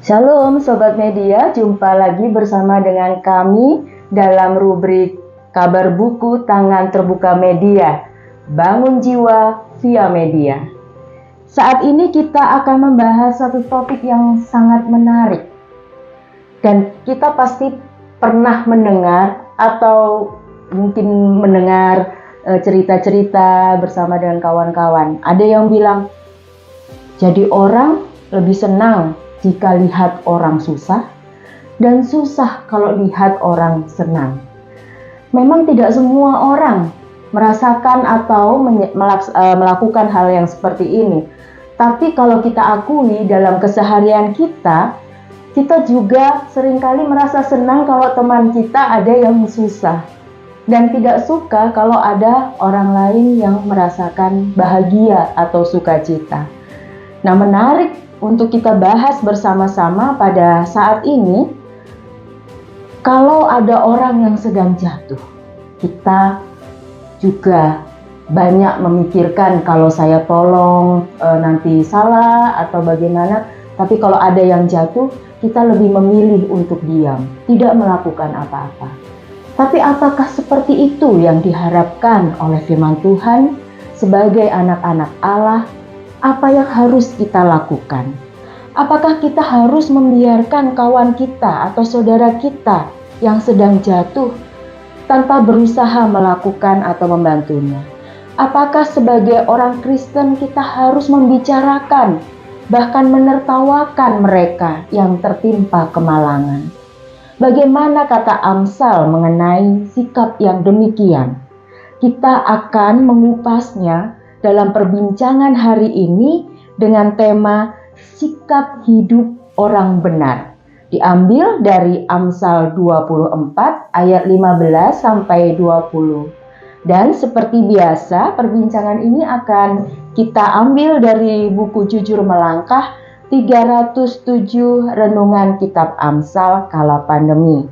Shalom Sobat Media, jumpa lagi bersama dengan kami dalam rubrik Kabar Buku Tangan Terbuka Media, Bangun Jiwa via Media. Saat ini kita akan membahas satu topik yang sangat menarik. Dan kita pasti pernah mendengar atau mungkin mendengar cerita-cerita bersama dengan kawan-kawan. Ada yang bilang, jadi orang lebih senang jika lihat orang susah, dan susah kalau lihat orang senang. Memang tidak semua orang merasakan atau melakukan hal yang seperti ini. Tapi kalau kita akui dalam keseharian kita juga seringkali merasa senang kalau teman kita ada yang susah. Dan tidak suka kalau ada orang lain yang merasakan bahagia atau sukacita. Nah, menarik untuk kita bahas bersama-sama pada saat ini, kalau ada orang yang sedang jatuh, kita juga banyak memikirkan kalau saya tolong nanti salah atau bagaimana. Tapi kalau ada yang jatuh, kita lebih memilih untuk diam, tidak melakukan apa-apa. Tapi apakah seperti itu yang diharapkan oleh firman Tuhan sebagai anak-anak Allah? Apa yang harus kita lakukan? Apakah kita harus membiarkan kawan kita atau saudara kita yang sedang jatuh tanpa berusaha melakukan atau membantunya? Apakah sebagai orang Kristen kita harus membicarakan, bahkan menertawakan mereka yang tertimpa kemalangan? Bagaimana kata Amsal mengenai sikap yang demikian? Kita akan mengupasnya dalam perbincangan hari ini dengan tema sikap hidup orang benar. Diambil dari Amsal 24 ayat 15 sampai 20. Dan seperti biasa, perbincangan ini akan kita ambil dari buku Jujur Melangkah 307 Renungan Kitab Amsal Kala Pandemi.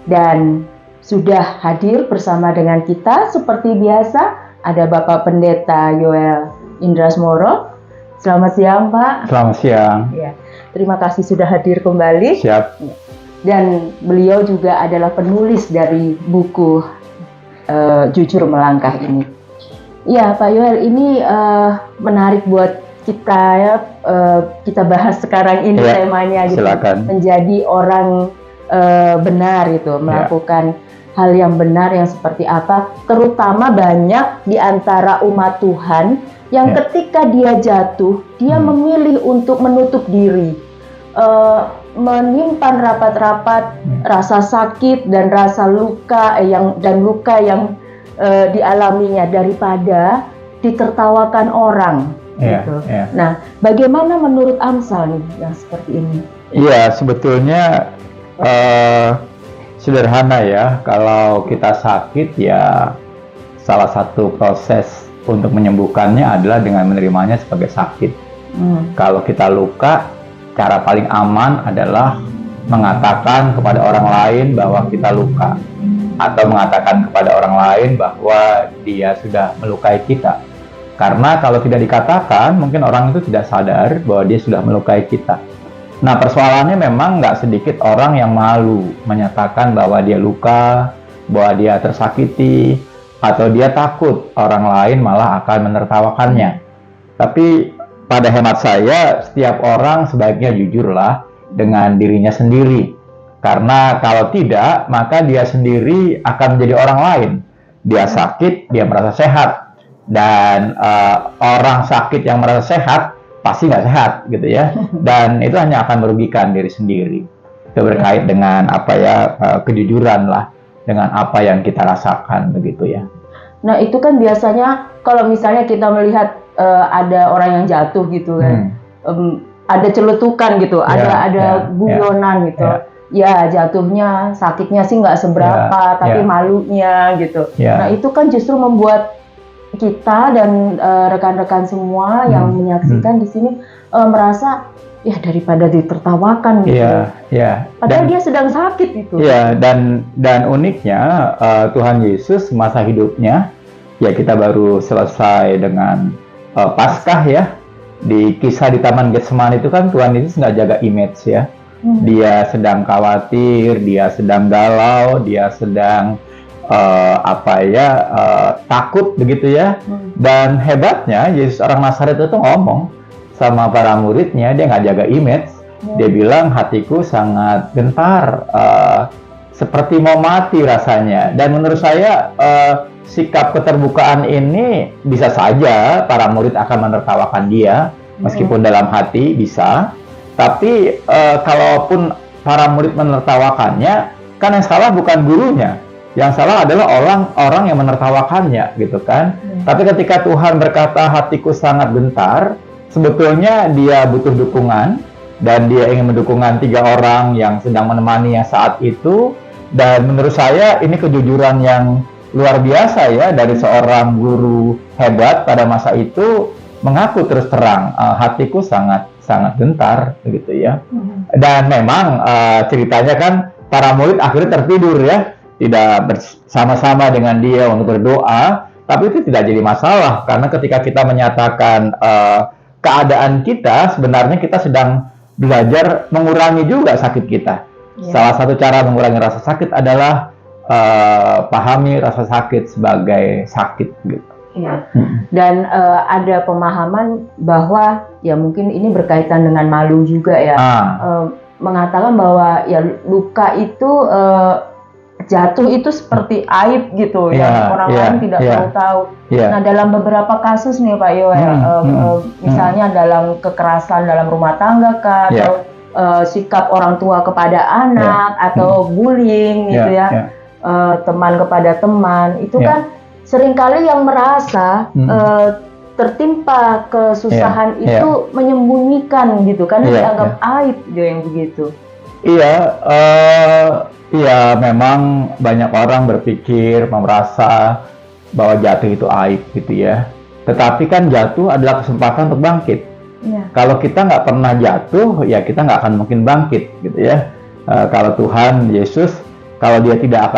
Dan sudah hadir bersama dengan kita seperti biasa ada Bapak Pendeta Yoel Indrasmoro. Selamat siang, Pak. Selamat siang. Ya, terima kasih sudah hadir kembali. Siap. Dan beliau juga adalah penulis dari buku Jujur Melangkah ini. Ya, Pak Yoel, ini menarik buat kita ya. Kita bahas sekarang ini ya, temanya gitu. Silakan. Menjadi orang benar itu, melakukan hal yang benar yang seperti apa, terutama banyak di antara umat Tuhan yang ketika dia jatuh, dia memilih untuk menutup diri, menyimpan rapat-rapat rasa sakit dan rasa luka luka yang dialaminya daripada ditertawakan orang. Gitu. Nah, bagaimana menurut Amsal nih yang seperti ini? Iya, sebetulnya sederhana ya, kalau kita sakit ya salah satu proses untuk menyembuhkannya adalah dengan menerimanya sebagai sakit. Kalau kita luka, cara paling aman adalah mengatakan kepada orang lain bahwa kita luka, atau mengatakan kepada orang lain bahwa dia sudah melukai kita. Karena kalau tidak dikatakan, mungkin orang itu tidak sadar bahwa dia sudah melukai kita. Nah, persoalannya memang nggak sedikit orang yang malu menyatakan bahwa dia luka, bahwa dia tersakiti, atau dia takut orang lain malah akan menertawakannya. Tapi pada hemat saya, setiap orang sebaiknya jujurlah dengan dirinya sendiri. Karena kalau tidak, maka dia sendiri akan menjadi orang lain. Dia sakit, dia merasa sehat. Dan orang sakit yang merasa sehat, pasti nggak sehat gitu ya, dan itu hanya akan merugikan diri sendiri. Itu berkait dengan kejujuran lah, dengan apa yang kita rasakan begitu ya. Nah, itu kan biasanya kalau misalnya kita melihat ada orang yang jatuh gitu kan, ada celetukan gitu, ada guyonan gitu. Ya, jatuhnya sakitnya sih nggak seberapa, tapi malunya gitu. Nah, itu kan justru membuat kita dan rekan-rekan semua yang menyaksikan di sini merasa ya daripada ditertawakan gitu. Padahal dia sedang sakit itu. Dan uniknya Tuhan Yesus masa hidupnya, ya kita baru selesai dengan Paskah ya. Di kisah di Taman Getsemani itu kan Tuhan Yesus nggak jaga image ya. Dia sedang khawatir, dia sedang galau, dia sedang takut begitu ya. Dan hebatnya Yesus orang Nazaret itu ngomong sama para muridnya, dia nggak jaga image. Dia bilang, hatiku sangat gentar, seperti mau mati rasanya. Dan menurut saya sikap keterbukaan ini bisa saja para murid akan menertawakan dia, meskipun dalam hati bisa. Tapi kalaupun para murid menertawakannya, kan yang salah bukan gurunya, yang salah adalah orang-orang yang menertawakannya, gitu kan. Tapi ketika Tuhan berkata hatiku sangat gentar, sebetulnya dia butuh dukungan, dan dia ingin mendukungan 3 orang yang sedang menemani saat itu. Dan menurut saya ini kejujuran yang luar biasa ya dari seorang guru hebat pada masa itu, mengaku terus terang, hatiku sangat gentar begitu ya. Dan memang ceritanya kan para murid akhirnya tertidur ya, tidak bersama-sama dengan dia untuk berdoa. Tapi itu tidak jadi masalah, karena ketika kita menyatakan keadaan kita, sebenarnya kita sedang belajar mengurangi juga sakit kita. Salah satu cara mengurangi rasa sakit adalah pahami rasa sakit sebagai sakit gitu. Ya. Dan ada pemahaman bahwa ya mungkin ini berkaitan dengan malu juga ya, mengatakan bahwa ya luka itu jatuh itu seperti aib gitu, yang orang lain tidak perlu tahu. Nah, dalam beberapa kasus nih Pak Yoel, misalnya dalam kekerasan dalam rumah tangga kah, atau sikap orang tua kepada anak, atau bullying gitu ya, teman kepada teman, itu kan seringkali yang merasa tertimpa kesusahan itu menyembunyikan gitu, karena dianggap aib gitu, yang begitu. Iya, memang banyak orang berpikir, merasa bahwa jatuh itu aib gitu ya. Tetapi kan jatuh adalah kesempatan untuk bangkit. Kalau kita nggak pernah jatuh, ya kita nggak akan mungkin bangkit gitu ya. Kalau Tuhan Yesus, kalau dia tidak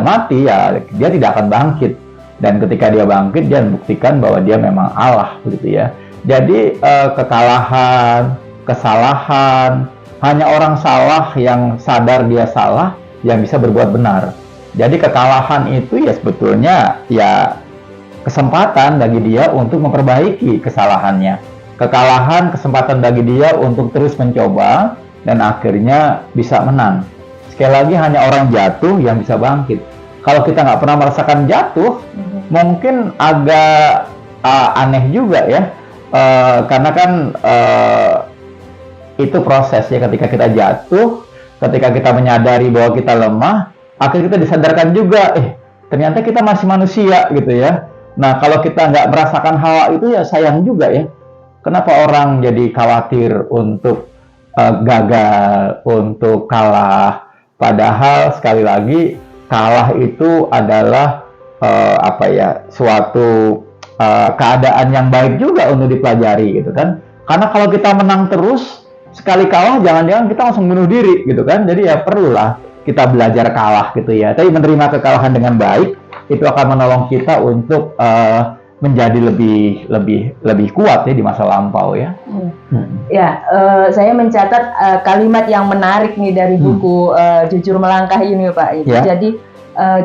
mati, ya dia tidak akan bangkit. Dan ketika dia bangkit, dia membuktikan bahwa dia memang Allah gitu ya. Jadi kekalahan, kesalahan, hanya orang salah yang sadar dia salah yang bisa berbuat benar. Jadi kekalahan itu ya sebetulnya ya kesempatan bagi dia untuk memperbaiki kesalahannya. Kekalahan kesempatan bagi dia untuk terus mencoba dan akhirnya bisa menang. Sekali lagi, hanya orang jatuh yang bisa bangkit. Kalau kita nggak pernah merasakan jatuh, mungkin agak aneh juga ya, karena kan itu proses ya. Ketika kita jatuh, ketika kita menyadari bahwa kita lemah, akhirnya kita disadarkan juga, ternyata kita masih manusia gitu ya. Nah, kalau kita nggak merasakan hal itu ya sayang juga ya. Kenapa orang jadi khawatir untuk gagal, untuk kalah? Padahal sekali lagi, kalah itu adalah suatu keadaan yang baik juga untuk dipelajari gitu kan. Karena kalau kita menang terus, sekali kalah jangan-jangan kita langsung bunuh diri gitu kan. Jadi ya perlulah kita belajar kalah gitu ya. Tapi menerima kekalahan dengan baik itu akan menolong kita untuk menjadi lebih kuat ya di masa lampau ya. Saya mencatat kalimat yang menarik nih dari buku Jujur Melangkah ini Pak. Jadi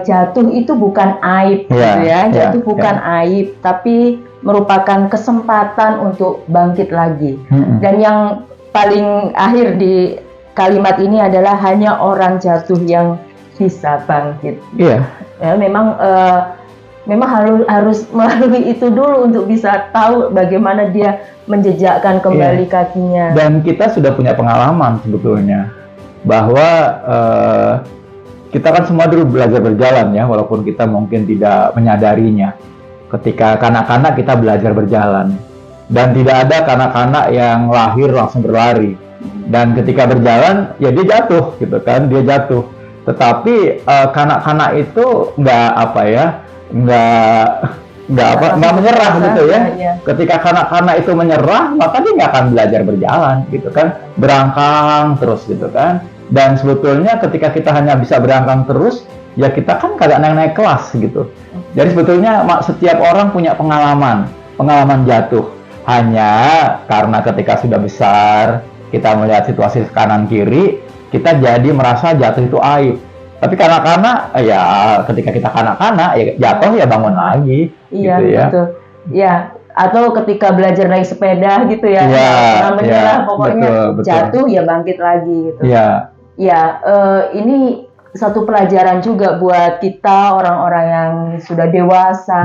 jatuh itu bukan aib gitu ya. Jatuh bukan aib, tapi merupakan kesempatan untuk bangkit lagi. Dan yang paling akhir di kalimat ini adalah hanya orang jatuh yang bisa bangkit. Memang harus melalui itu dulu untuk bisa tahu bagaimana dia menjejakkan kembali kakinya. Dan kita sudah punya pengalaman sebetulnya bahwa kita kan semua dulu belajar berjalan ya, walaupun kita mungkin tidak menyadarinya. Ketika kanak-kanak kita belajar berjalan, dan tidak ada kanak-kanak yang lahir langsung berlari. Dan ketika berjalan, ya dia jatuh gitu kan, dia jatuh. Tetapi kanak-kanak itu nggak menyerah gitu ya. Ketika kanak-kanak itu menyerah, maka dia nggak akan belajar berjalan gitu kan, berangkang terus gitu kan. Dan sebetulnya ketika kita hanya bisa berangkang terus, ya kita kan kagak naik kelas gitu. Jadi sebetulnya setiap orang punya pengalaman jatuh. Hanya karena ketika sudah besar, kita melihat situasi kanan kiri, kita jadi merasa jatuh itu aib. Tapi karena ya ketika kita kanak-kanak ya jatuh ya bangun lagi. Iya, gitu ya. betul. Ya, atau ketika belajar naik sepeda gitu ya, Iya, nggak pernah menyerah, iya, pokoknya betul. jatuh ya bangkit lagi gitu. Iya, Ya, ini satu pelajaran juga buat kita orang-orang yang sudah dewasa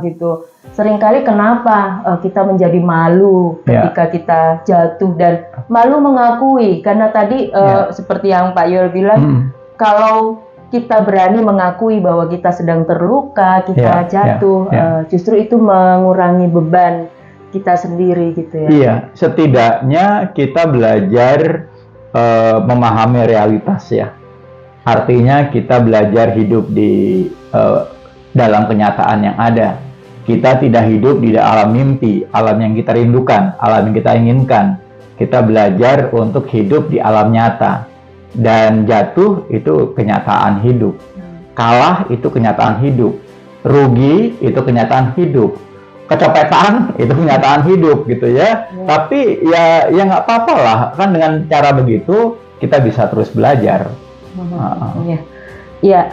gitu. Seringkali kenapa kita menjadi malu ketika kita jatuh dan malu mengakui, karena tadi seperti yang Pak Yul bilang, kalau kita berani mengakui bahwa kita sedang terluka, kita jatuh, justru itu mengurangi beban kita sendiri gitu ya. Iya, setidaknya kita belajar memahami realitas ya. Artinya kita belajar hidup di dalam kenyataan yang ada. Kita tidak hidup di alam mimpi, alam yang kita rindukan, alam yang kita inginkan. Kita belajar untuk hidup di alam nyata. Dan jatuh itu kenyataan hidup. Kalah itu kenyataan hidup. Rugi itu kenyataan hidup. Kecopetan itu kenyataan hidup gitu ya. Tapi ya nggak apa-apa lah. Kan dengan cara begitu kita bisa terus belajar. Ya,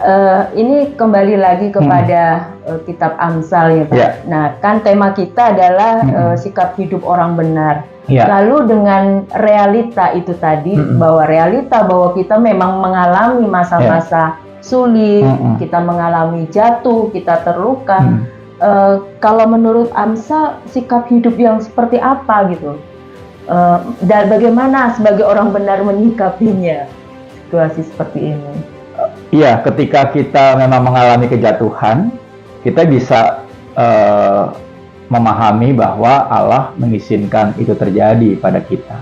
ini kembali lagi kepada kitab Amsal ya Pak. Nah, kan tema kita adalah sikap hidup orang benar. Lalu dengan realita itu tadi, bahwa realita bahwa kita memang mengalami masa-masa sulit, kita mengalami jatuh, kita terluka. Kalau menurut Amsal, sikap hidup yang seperti apa gitu? Dan bagaimana sebagai orang benar menyikapinya situasi seperti ini? Iya, ketika kita memang mengalami kejatuhan, kita bisa memahami bahwa Allah mengizinkan itu terjadi pada kita.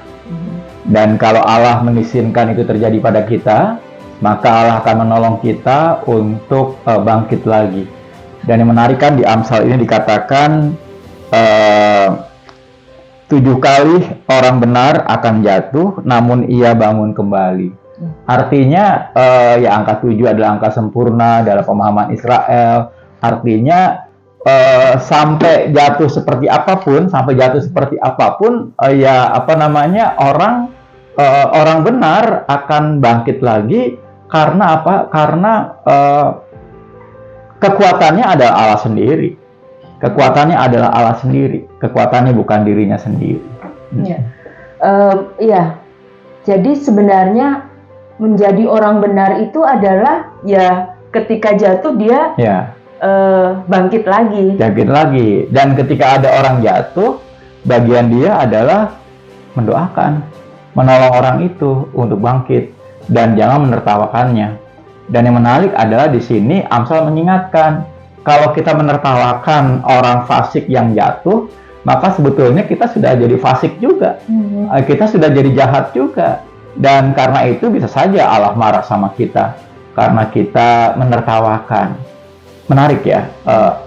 Dan kalau Allah mengizinkan itu terjadi pada kita, maka Allah akan menolong kita untuk bangkit lagi. Dan yang menarik kan di Amsal ini dikatakan 7 kali orang benar akan jatuh, namun ia bangun kembali. Artinya ya angka 7 adalah angka sempurna dalam pemahaman Israel. Artinya sampai jatuh seperti apapun, ya orang benar akan bangkit lagi. Karena apa? Karena kekuatannya adalah Allah sendiri. Kekuatannya bukan dirinya sendiri. Iya. Jadi sebenarnya menjadi orang benar itu adalah ya ketika jatuh dia bangkit lagi. Dan ketika ada orang jatuh, bagian dia adalah mendoakan, menolong orang itu untuk bangkit dan jangan menertawakannya. Dan yang menarik adalah di sini Amsal mengingatkan, kalau kita menertawakan orang fasik yang jatuh, maka sebetulnya kita sudah jadi fasik juga. Kita sudah jadi jahat juga. Dan karena itu bisa saja Allah marah sama kita karena kita menertawakan. Menarik ya,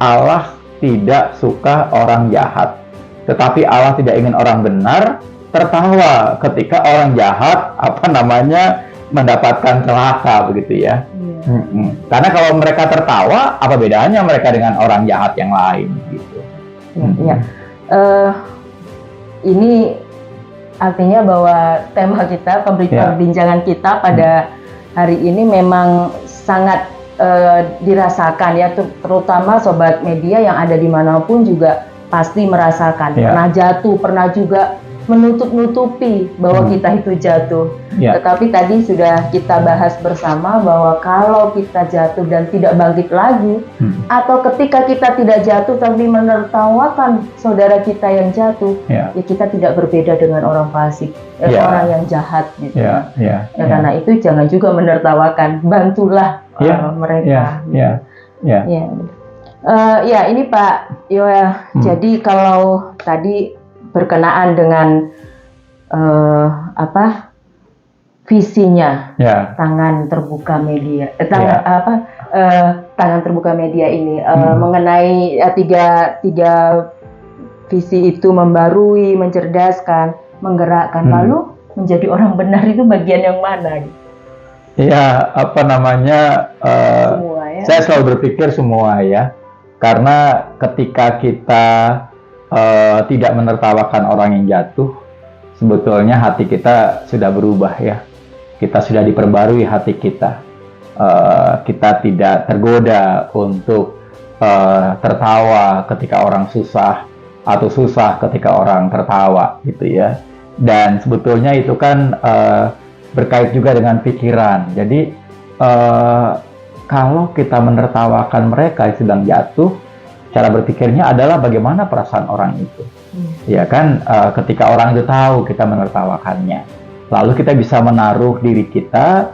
Allah tidak suka orang jahat, tetapi Allah tidak ingin orang benar tertawa ketika orang jahat mendapatkan celaka begitu ya. Karena kalau mereka tertawa, apa bedanya mereka dengan orang jahat yang lain gitu. Ini artinya bahwa tema kita, perbincangan kita pada hari ini memang sangat dirasakan ya, terutama sobat media yang ada dimanapun juga pasti merasakan. Pernah jatuh, pernah juga menutup-nutupi bahwa kita itu jatuh. Tetapi tadi sudah kita bahas bersama bahwa kalau kita jatuh dan tidak bangkit lagi, atau ketika kita tidak jatuh tapi menertawakan saudara kita yang jatuh, ya kita tidak berbeda dengan orang fasik, orang yang jahat gitu. Karena itu jangan juga menertawakan, bantulah mereka. Ya ini Pak Yoel, jadi kalau tadi berkenaan dengan visinya tangan terbuka media, tangan terbuka media ini mengenai tiga visi itu, membarui, mencerdaskan, menggerakkan. Lalu menjadi orang benar itu bagian yang mana? Semua, ya? Saya selalu berpikir semua ya, karena ketika kita tidak menertawakan orang yang jatuh, sebetulnya hati kita sudah berubah ya. Kita sudah diperbarui hati kita. Kita tidak tergoda untuk tertawa ketika orang susah, atau susah ketika orang tertawa gitu ya. Dan sebetulnya itu kan berkait juga dengan pikiran. Jadi kalau kita menertawakan mereka yang sedang jatuh, cara berpikirnya adalah bagaimana perasaan orang itu. Ya kan, ketika orang itu tahu kita menertawakannya, lalu kita bisa menaruh diri kita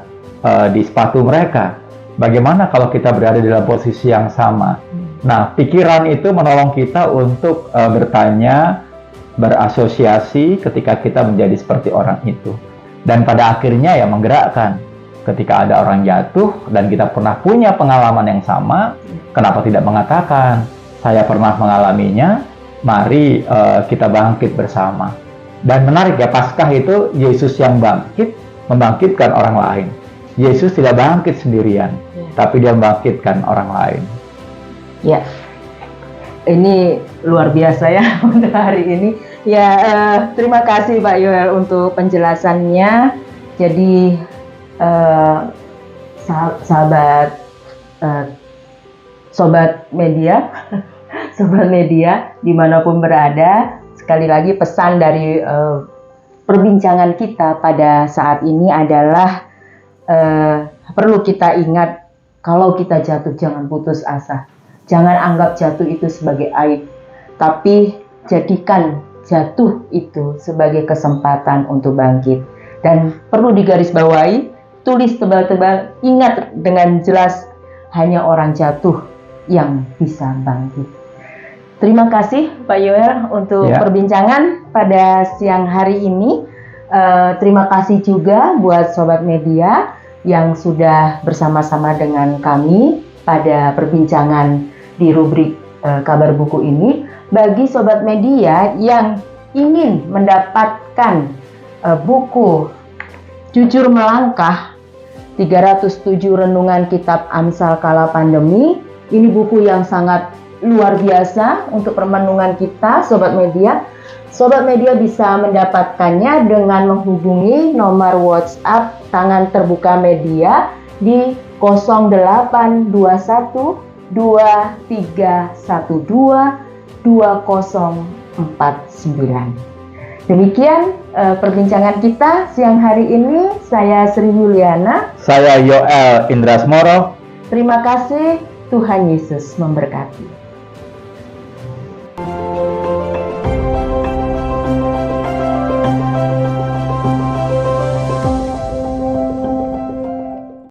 di sepatu mereka. Bagaimana kalau kita berada dalam posisi yang sama? Nah, pikiran itu menolong kita untuk bertanya, berasosiasi ketika kita menjadi seperti orang itu. Dan pada akhirnya ya menggerakkan. Ketika ada orang jatuh dan kita pernah punya pengalaman yang sama, kenapa tidak mengatakan, saya pernah mengalaminya, mari kita bangkit bersama. Dan menarik ya, Paskah itu Yesus yang bangkit, membangkitkan orang lain. Yesus tidak bangkit sendirian, tapi dia membangkitkan orang lain. Ya, ini luar biasa ya untuk hari ini. Ya, terima kasih Pak Yoel untuk penjelasannya. Jadi sahabat sobat media, sobat media dimanapun berada, sekali lagi pesan dari perbincangan kita pada saat ini adalah perlu kita ingat, kalau kita jatuh jangan putus asa. Jangan anggap jatuh itu sebagai aib, tapi jadikan jatuh itu sebagai kesempatan untuk bangkit. Dan perlu digarisbawahi, tulis tebal-tebal, ingat dengan jelas, hanya orang jatuh yang bisa bangkit. Terima kasih Pak Yoel untuk perbincangan pada siang hari ini. Terima kasih juga buat Sobat Media yang sudah bersama-sama dengan kami pada perbincangan di rubrik kabar buku ini. Bagi Sobat Media yang ingin mendapatkan buku Jujur Melangkah 307 Renungan Kitab Amsal Kala Pandemi, ini buku yang sangat luar biasa untuk permenungan kita, Sobat Media. Sobat Media bisa mendapatkannya dengan menghubungi nomor WhatsApp Tangan Terbuka Media di 0821 2312 2049. Demikian perbincangan kita siang hari ini. Saya Sri Yuliana. Saya Yoel Indrasmoro. Terima kasih. Tuhan Yesus memberkati.